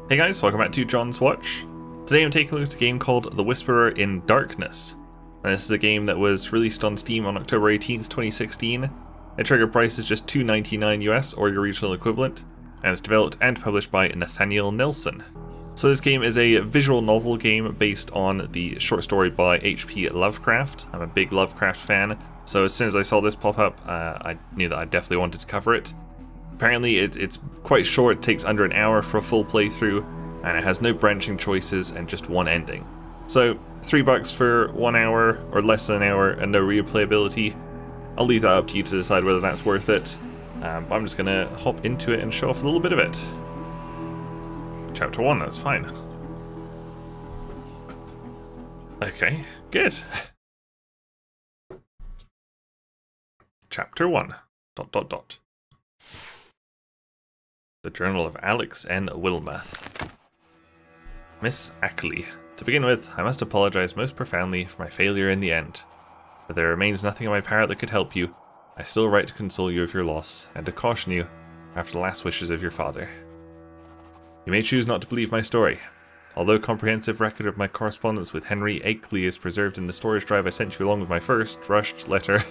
Hey guys, welcome back to John's Watch. Today I'm taking a look at a game called The Whisperer in Darkness. And this is a game that was released on Steam on October 18th, 2016. The trigger price is just $2.99 US or your regional equivalent, and it's developed and published by Nathaniel Nelson. So this game is a visual novel game based on the short story by HP Lovecraft. I'm a big Lovecraft fan, so as soon as I saw this pop up, I knew that I definitely wanted to cover it. Apparently it's quite short, it takes under an hour for a full playthrough, and it has no branching choices and just one ending. So $3 for 1 hour or less than an hour and no replayability. I'll leave that up to you to decide whether that's worth it, but I'm just gonna hop into it and show off a little bit of it. Chapter 1, that's fine. Okay, good. Chapter 1, ... The Journal of Alex N. Wilmarth. Miss Ackley. To begin with, I must apologize most profoundly for my failure in the end. But there remains nothing in my power that could help you. I still write to console you of your loss, and to caution you after the last wishes of your father. You may choose not to believe my story. Although a comprehensive record of my correspondence with Henry Ackley is preserved in the storage drive I sent you along with my first, rushed letter,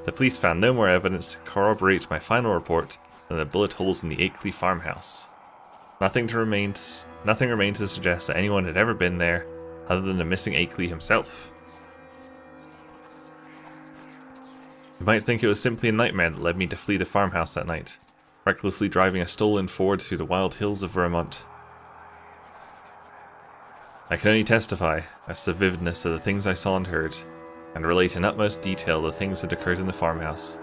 the police found no more evidence to corroborate my final report than the bullet holes in the Ackley farmhouse. Nothing remained to suggest that anyone had ever been there other than the missing Ackley himself. You might think it was simply a nightmare that led me to flee the farmhouse that night, recklessly driving a stolen Ford through the wild hills of Vermont. I can only testify as to the vividness of the things I saw and heard, and relate in utmost detail the things that occurred in the farmhouse.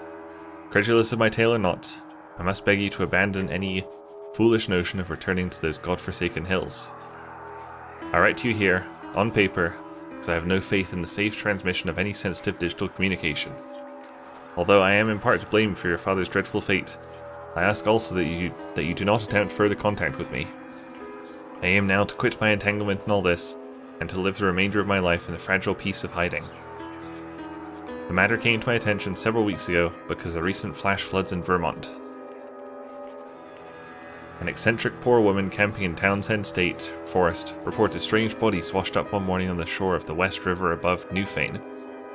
Credulous of my tale or not, I must beg you to abandon any foolish notion of returning to those god-forsaken hills. I write to you here, on paper, because I have no faith in the safe transmission of any sensitive digital communication. Although I am in part to blame for your father's dreadful fate, I ask also that you do not attempt further contact with me. I aim now to quit my entanglement in all this, and to live the remainder of my life in the fragile peace of hiding. The matter came to my attention several weeks ago because of the recent flash floods in Vermont. An eccentric poor woman camping in Townsend State Forest reported strange bodies washed up one morning on the shore of the West River above Newfane.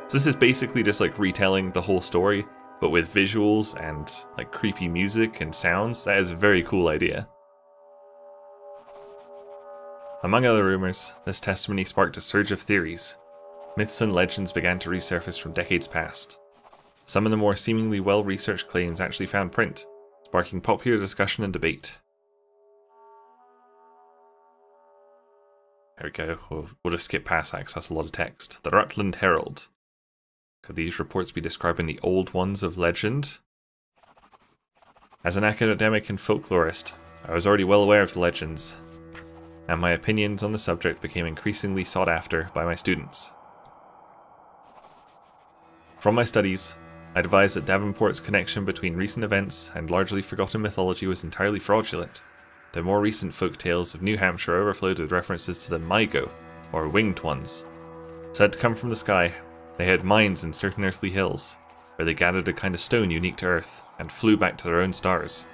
So this is basically just like retelling the whole story, but with visuals and like creepy music and sounds. That is a very cool idea. Among other rumors, this testimony sparked a surge of theories. Myths and legends began to resurface from decades past. Some of the more seemingly well-researched claims actually found print, sparking popular discussion and debate. There we go, we'll just skip past that because that's a lot of text. The Rutland Herald. Could these reports be describing the old ones of legend? As an academic and folklorist, I was already well aware of the legends, and my opinions on the subject became increasingly sought after by my students. From my studies, I devised that Davenport's connection between recent events and largely forgotten mythology was entirely fraudulent. The more recent folk tales of New Hampshire overflowed with references to the Maigo, or winged ones. Said to come from the sky, they had mines in certain earthly hills, where they gathered a kind of stone unique to Earth, and flew back to their own stars.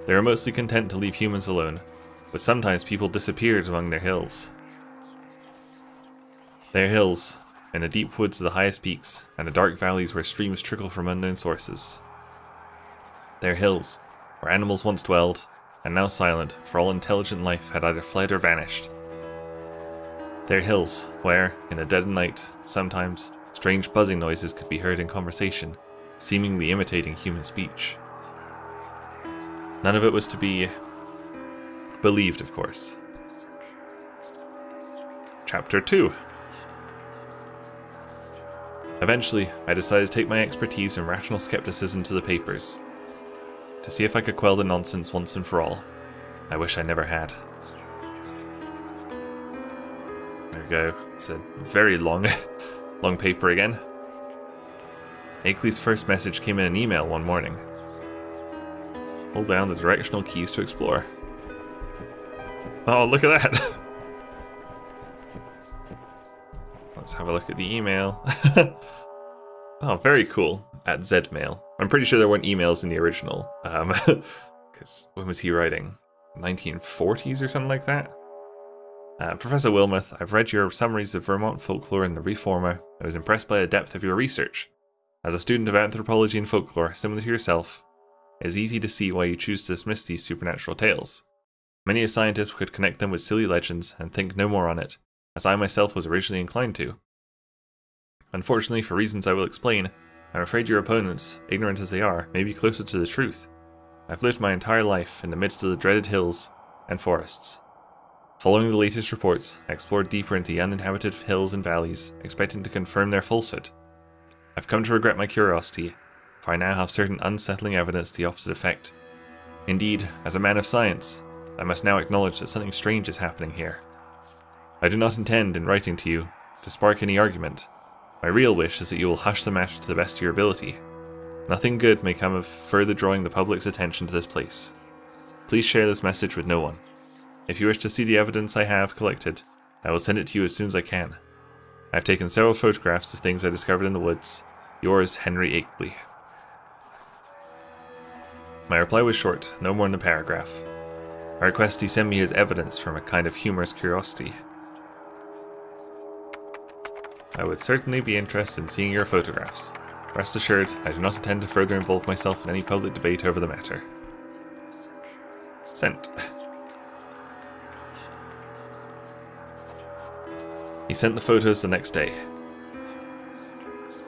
They were mostly content to leave humans alone, but sometimes people disappeared among their hills. Their hills, in the deep woods of the highest peaks, and the dark valleys where streams trickle from unknown sources. Their hills, where animals once dwelled, and now silent, for all intelligent life had either fled or vanished. Their hills, where, in the dead of night, sometimes, strange buzzing noises could be heard in conversation, seemingly imitating human speech. None of it was to be believed, of course. Chapter 2. Eventually, I decided to take my expertise in rational skepticism to the papers, to see if I could quell the nonsense once and for all. I wish I never had. There we go. It's a very long paper again. Ackley's first message came in an email one morning. Hold down the directional keys to explore. Oh, look at that! Let's have a look at the email. Oh, very cool. @Zmail. I'm pretty sure there weren't emails in the original. Because when was he writing? 1940s or something like that. Professor Wilmarth, I've read your summaries of Vermont folklore in the Reformer. I was impressed by the depth of your research. As a student of anthropology and folklore, similar to yourself, it is easy to see why you choose to dismiss these supernatural tales. Many a scientist could connect them with silly legends and think no more on it, as I myself was originally inclined to. Unfortunately, for reasons I will explain, I'm afraid your opponents, ignorant as they are, may be closer to the truth. I've lived my entire life in the midst of the dreaded hills and forests. Following the latest reports, I explored deeper into the uninhabited hills and valleys, expecting to confirm their falsehood. I've come to regret my curiosity, for I now have certain unsettling evidence to the opposite effect. Indeed, as a man of science, I must now acknowledge that something strange is happening here. I do not intend, in writing to you, to spark any argument. My real wish is that you will hush the matter to the best of your ability. Nothing good may come of further drawing the public's attention to this place. Please share this message with no one. If you wish to see the evidence I have collected, I will send it to you as soon as I can. I have taken several photographs of things I discovered in the woods. Yours, Henry Akeley. My reply was short, no more than a paragraph. I request he send me his evidence from a kind of humorous curiosity. I would certainly be interested in seeing your photographs. Rest assured, I do not intend to further involve myself in any public debate over the matter. Sent. He sent the photos the next day.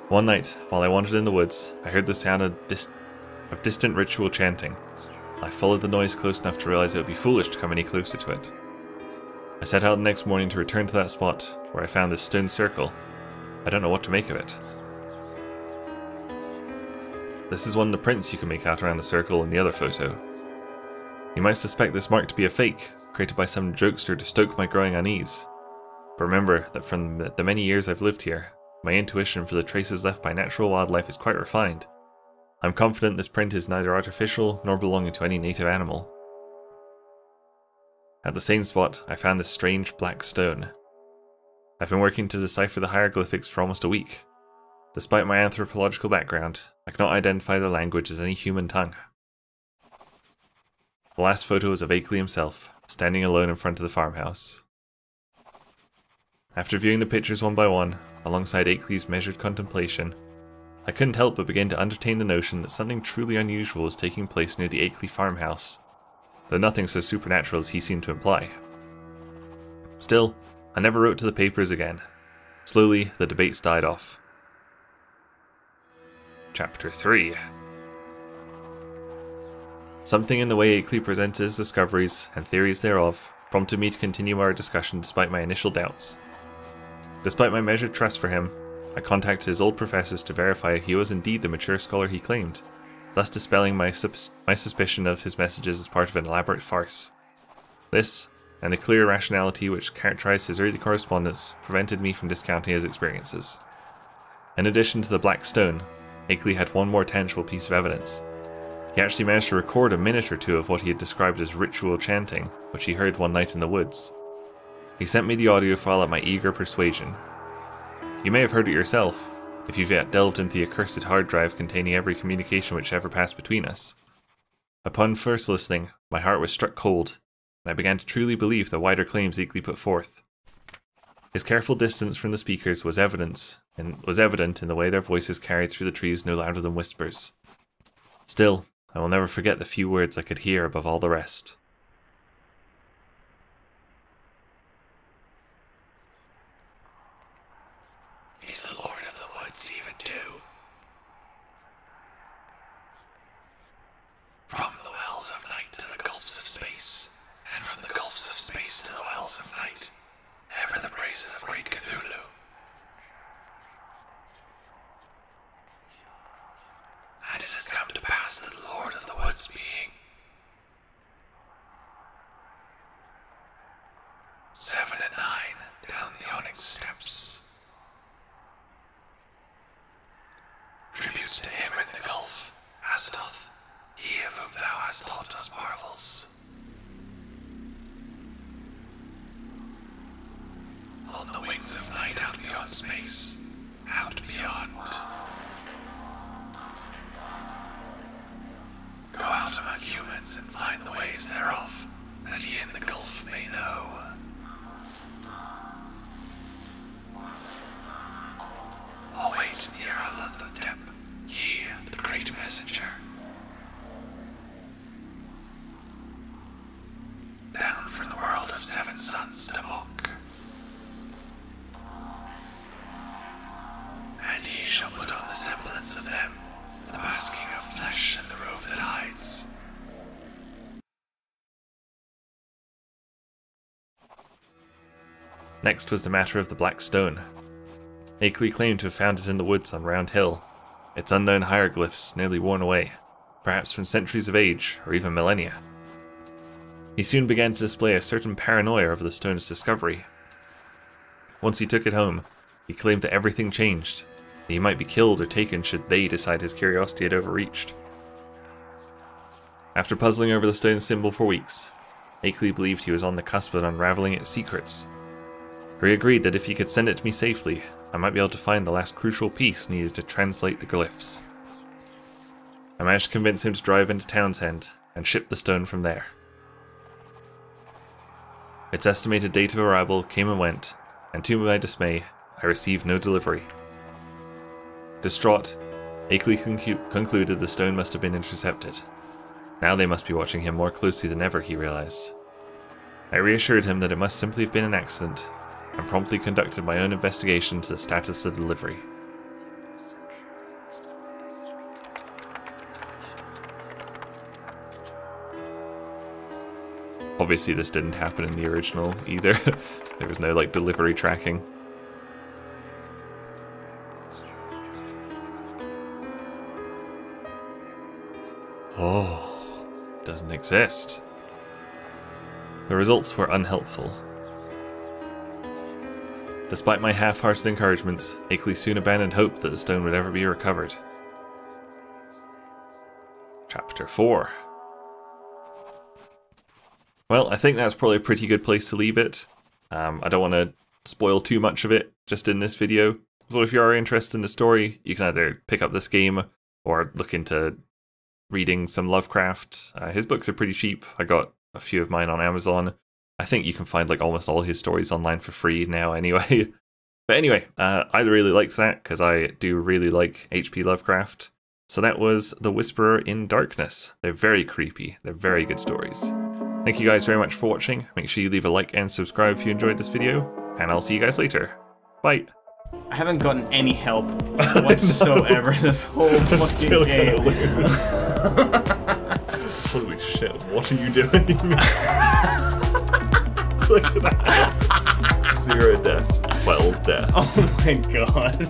One night, while I wandered in the woods, I heard the sound of distant ritual chanting. I followed the noise close enough to realize it would be foolish to come any closer to it. I set out the next morning to return to that spot, where I found this stone circle. I don't know what to make of it. This is one of the prints you can make out around the circle in the other photo. You might suspect this mark to be a fake, created by some jokester to stoke my growing unease. But remember that from the many years I've lived here, my intuition for the traces left by natural wildlife is quite refined. I'm confident this print is neither artificial nor belonging to any native animal. At the same spot, I found this strange black stone. I've been working to decipher the hieroglyphics for almost a week. Despite my anthropological background, I cannot identify the language as any human tongue. The last photo is of Akeley himself, standing alone in front of the farmhouse. After viewing the pictures one by one, alongside Akeley's measured contemplation, I couldn't help but begin to entertain the notion that something truly unusual was taking place near the Akeley farmhouse, though nothing so supernatural as he seemed to imply. Still, I never wrote to the papers again. Slowly, the debates died off. Chapter 3. Something in the way Akeley presented his discoveries and theories thereof prompted me to continue our discussion despite my initial doubts. Despite my measured trust for him, I contacted his old professors to verify he was indeed the mature scholar he claimed, thus dispelling my suspicion of his messages as part of an elaborate farce. This, and the clear rationality which characterized his early correspondence, prevented me from discounting his experiences. In addition to the black stone, Akeley had one more tangible piece of evidence. He actually managed to record a minute or two of what he had described as ritual chanting, which he heard one night in the woods. He sent me the audio file at my eager persuasion. You may have heard it yourself, if you've yet delved into the accursed hard drive containing every communication which ever passed between us. Upon first listening, my heart was struck cold, and I began to truly believe the wider claims Akeley put forth. His careful distance from the speakers was evident in the way their voices carried through the trees no louder than whispers. Still, I will never forget the few words I could hear above all the rest. Is the Lord of the Woods even due? From the wells of night to the gulfs of space, and from the gulfs of space to the wells of night, ever the praises of great Cthulhu. And it has come to pass that the Lord of the Woods being 7 and 9 down the onyx steps, tributes to him in the gulf, as doth he of whom thou hast taught us marvels. On the wings of night out beyond space, out beyond. Go out among humans and find the ways thereof, sons to mock. And he shall put on the semblance of them, the masking of flesh and the robe that hides. Next was the matter of the Black Stone. Akeley claimed to have found it in the woods on Round Hill, its unknown hieroglyphs nearly worn away, perhaps from centuries of age or even millennia. He soon began to display a certain paranoia over the stone's discovery. Once he took it home, he claimed that everything changed, that he might be killed or taken should they decide his curiosity had overreached. After puzzling over the stone's symbol for weeks, Akeley believed he was on the cusp of unraveling its secrets. He agreed that if he could send it to me safely, I might be able to find the last crucial piece needed to translate the glyphs. I managed to convince him to drive into Townsend and ship the stone from there. Its estimated date of arrival came and went, and to my dismay, I received no delivery. Distraught, Akeley concluded the stone must have been intercepted. Now they must be watching him more closely than ever, he realized. I reassured him that it must simply have been an accident, and promptly conducted my own investigation to the status of the delivery. Obviously this didn't happen in the original either. There was no like delivery tracking. Oh, doesn't exist. The results were unhelpful. Despite my half-hearted encouragements, Akeley soon abandoned hope that the stone would ever be recovered. Chapter 4. Well, I think that's probably a pretty good place to leave it. I don't want to spoil too much of it just in this video. So if you are interested in the story, you can either pick up this game or look into reading some Lovecraft. His books are pretty cheap. I got a few of mine on Amazon. I think you can find like almost all his stories online for free now anyway. But anyway, I really liked that because I do really like HP Lovecraft. So that was The Whisperer in Darkness. They're very creepy. They're very good stories. Thank you guys very much for watching. Make sure you leave a like and subscribe if you enjoyed this video. And I'll see you guys later. Bye. I haven't gotten any help whatsoever this whole fucking Still game. gonna lose. Holy shit, what are you doing? Look at that. 0 deaths, 12 deaths. Oh my god.